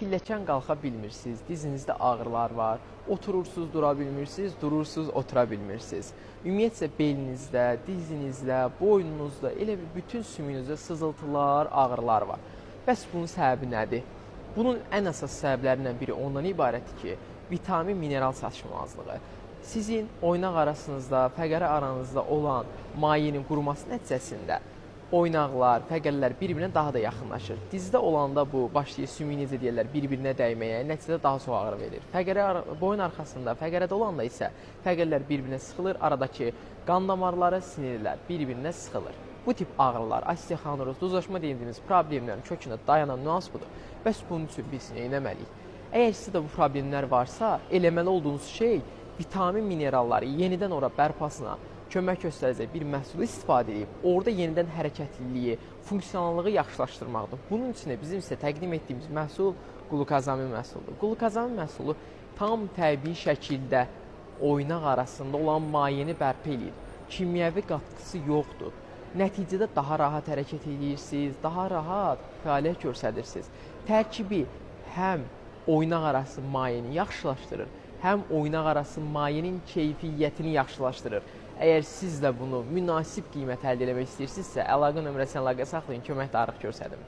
pilləkən qalxa bilmirsiniz, dizinizdə ağrılar var, oturursunuz, dura bilmirsiniz, durursunuz, otura bilmirsiniz. Ümumiyyətcə belinizdə, dizinizdə, boynunuzda, elə bir bütün sümüyünüzdə sızıltılar, ağrılar var. Bəs bunun səbəbi nədir? Bunun ən əsas səbəblərindən biri ondan ibarətdir ki, vitamin, mineral çatışmazlığı. Sizin oynaq arasınızda, fəqərə aranızda olan mayenin quruması nəticəsində oynaqlar, fəqərlər bir-birinə daha da yaxınlaşır. Dizdə olanda bu başlayır sümük necə deyirlər, bir-birinə dəyməyə, nəticədə daha çox ağrı verir. Boyun arxasında, fəqərədə olanda isə fəqərlər bir-birinə sıxılır, aradakı qan damarları, sinirlər bir-birinə sıxılır. Bu tip ağrılar, osteoxondroz, duzlaşma dediyimiz problemlərin kökündə dayanan nüans budur. Bəs bunun üçün biz nə etməliyik? Əgər sizdə bu problemlər varsa, eləməli olduğunuz şey vitamin, mineralları yenidən ora bərpasına kömək göstərəcək bir məhsulu istifadə edib, orada yenidən hərəkətliliyi, funksionallığı yaxşılaşdırmaqdır. Bunun üçün də bizim isə təqdim etdiyimiz məhsul qlukozamin məhsuludur. Qlukozamin məhsulu tam təbii şəkildə oynaq arasında olan mayeni bərpa edir. Kimyəvi qatqısı yoxdur. Nəticədə daha rahat hərəkət edirsiniz, daha rahat fəaliyyət göstərirsiniz. Tərkibi həm oynaq arası mayeni yaxşılaşdırır, həm oynaq arası mayenin keyfiyyətini yaxşılaşdırır. Əgər siz də bunu münasib qiymət əldə etmək istəyirsinizsə, əlaqə nömrəsini əlaqə saxlayın, köməkdarlıq göstərin.